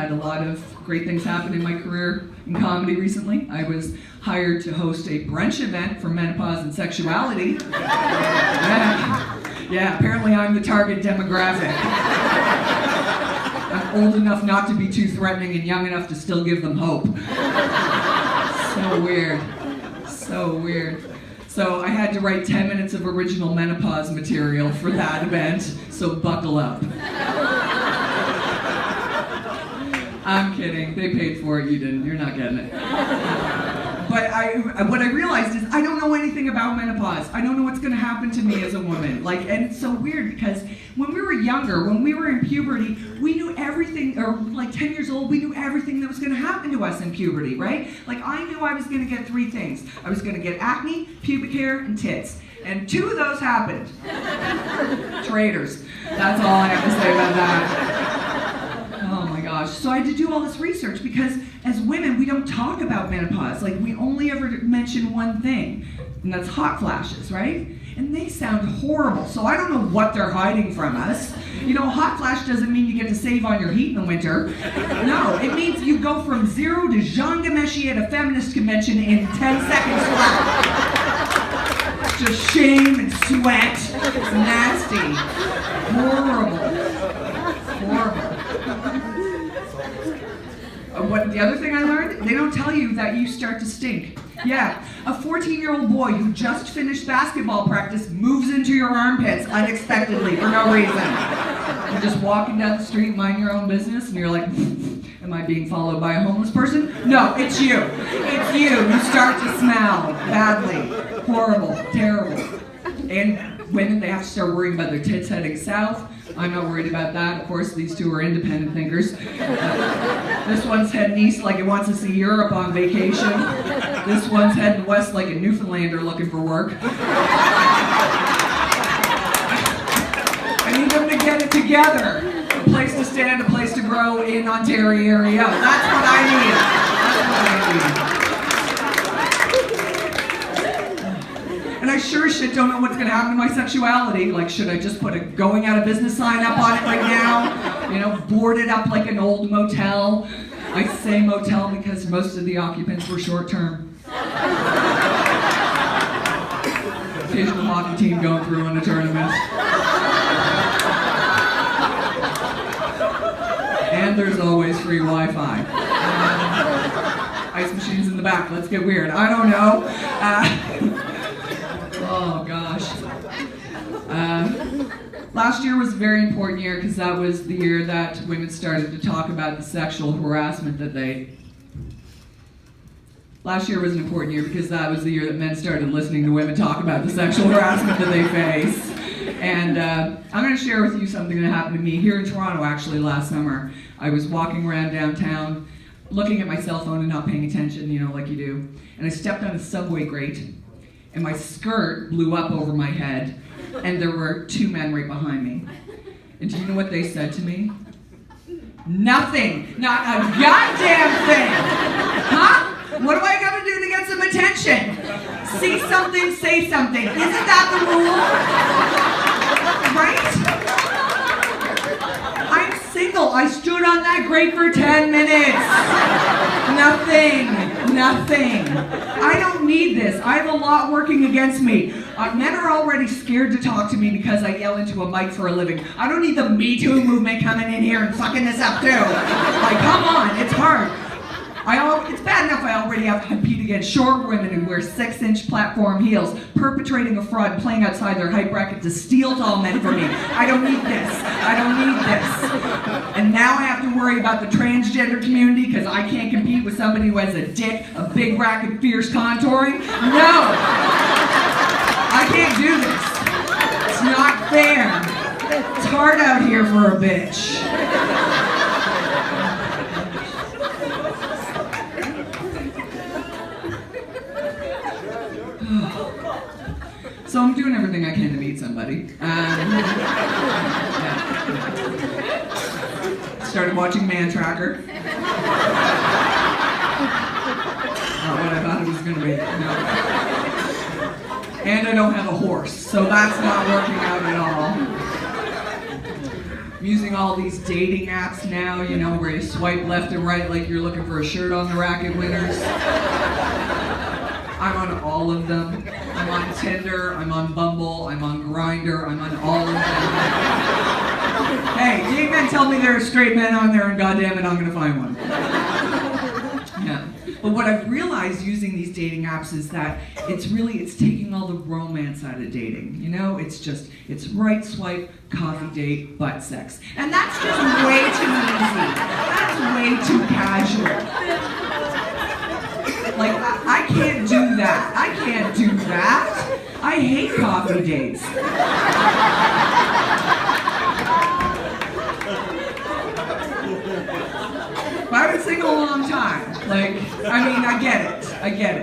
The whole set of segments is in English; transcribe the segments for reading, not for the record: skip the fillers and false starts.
had a lot of great things happen in my career in comedy recently. I was hired to host a brunch event for menopause and sexuality. Yeah, apparently I'm the target demographic. I'm old enough not to be too threatening and young enough to still give them hope. So weird. So weird. So I had to write 10 minutes of original menopause material for that event, so buckle up. I'm kidding. They paid for it, you didn't. You're not getting it. But what I realized is I don't know anything about menopause. I don't know what's going to happen to me as a woman. And it's so weird because when we were younger, when we were in puberty, we knew everything, or like 10 years old, we knew everything that was going to happen to us in puberty, right? Like I knew I was going to get 3 things. I was going to get acne, pubic hair, and tits. And 2 of those happened. Traitors. That's all I have to say about that. Oh my gosh. So I had to do all this research because as women, we don't talk about menopause. Like we only ever mention one thing, and that's hot flashes, right? And they sound horrible, so I don't know what they're hiding from us. You know, hot flash doesn't mean you get to save on your heat in the winter. No, it means you go from 0 to Jean Ghomeshi at a feminist convention in 10 seconds flat. Just shame and sweat. It's nasty. Horrible. Horrible. The other thing I learned, they don't tell you that you start to stink. Yeah, a 14-year-old boy who just finished basketball practice moves into your armpits unexpectedly for no reason. You're just walking down the street, mind your own business, and you're like, am I being followed by a homeless person? No, it's you. It's you. You start to smell badly. Horrible. Terrible. And women, they have to start worrying about their tits heading south. I'm not worried about that. Of course, these 2 are independent thinkers. This one's heading east like it wants to see Europe on vacation. This one's heading west like a Newfoundlander looking for work. I need them to get it together. A place to stand, a place to grow in Ontario area. That's what I need. That's what I need. And I sure as shit don't know what's going to happen to my sexuality. Like, should I just put a going out of business sign up on it right now? You know, board it up like an old motel. I say motel because most of the occupants were short term. Occasional hockey team going through in a tournament. And there's always free Wi-Fi. Ice machines in the back. Let's get weird. I don't know. Oh gosh. Last year was a very important year because that was the year that women started to talk about the sexual harassment that Last year was an important year because that was the year that men started listening to women talk about the sexual harassment that they face. And I'm going to share with you something that happened to me here in Toronto actually last summer. I was walking around downtown, looking at my cell phone and not paying attention, you know, like you do. And I stepped on a subway grate. And my skirt blew up over my head, and there were 2 men right behind me. And do you know what they said to me? Nothing. Not a goddamn thing. Huh? What do I gotta do to get some attention? See something, say something. Isn't that the rule? Right? I'm single. I stood on that grate for 10 minutes. Nothing. I don't need this. I have a lot working against me. Men are already scared to talk to me because I yell into a mic for a living. I don't need the Me Too movement coming in here and fucking this up too. Like, come on, it's hard. It's bad enough I already have to compete against short women who wear 6-inch platform heels, perpetrating a fraud, playing outside their height bracket to steal tall men from me. I don't need this. And now I have to worry about the transgender community because I can't compete with somebody who has a dick, a big rack, and fierce contouring. No! I can't do this. It's not fair. It's hard out here for a bitch. So I'm doing everything I can to meet somebody. Started watching Man Tracker. Not what I thought it was going to be. No. And I don't have a horse, so that's not working out at all. I'm using all these dating apps now, you know, where you swipe left and right like you're looking for a shirt on the rack at Winners. I'm on all of them. I'm on Tinder, I'm on Bumble, I'm on Grindr, I'm on all of them. Hey, gay men tell me there are straight men on there, and goddamn it, I'm gonna find one. Yeah. But what I've realized using these dating apps is that it's taking all the romance out of dating. You know, it's right swipe, coffee date, butt sex. And that's just way too easy. That's way too casual. Like, I can't do that. I can't do that. I hate coffee dates. But I've been single a long time. Like, I mean, I get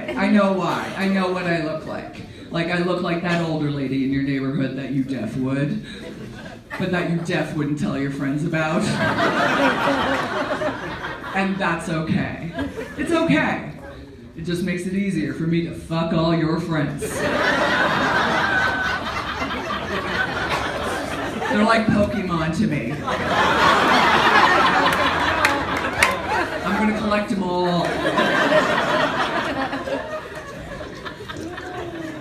it. I know why. I know what I look like. Like, I look like that older lady in your neighborhood that you deaf would, but that you deaf wouldn't tell your friends about. And that's okay. It's okay. It just makes it easier for me to fuck all your friends. They're like Pokemon to me. I'm gonna collect them all.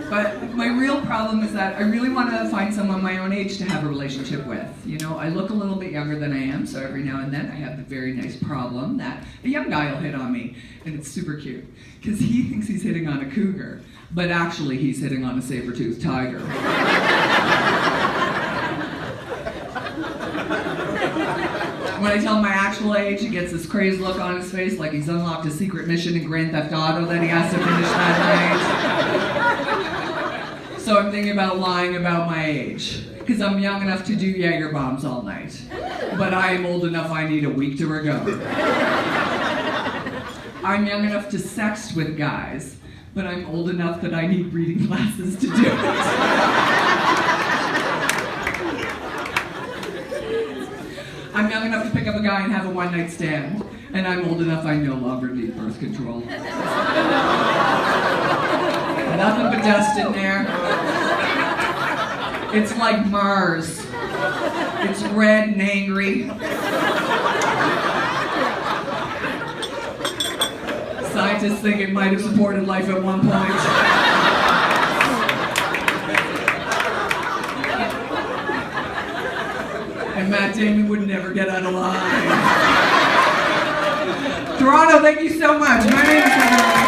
But my real problem is that I really want to find someone my own age to have a relationship with. You know, I look a little bit younger than I am, so every now and then I have the very nice problem that a young guy will hit on me, and it's super cute, because he thinks he's hitting on a cougar, but actually he's hitting on a saber-toothed tiger. When I tell him my actual age, he gets this crazed look on his face like he's unlocked a secret mission in Grand Theft Auto that he has to finish that night. So I'm thinking about lying about my age, because I'm young enough to do Jaeger bombs all night. But I am old enough I need a week to recover. I'm young enough to sext with guys, but I'm old enough that I need reading glasses to do it. I'm young enough to pick up a guy and have a one-night stand, and I'm old enough I no longer need birth control. Nothing but dust in there. It's like Mars. It's red and angry. Scientists think it might have supported life at one point. And Matt Damon would never get out alive. Toronto, thank you so much. My name is Heather.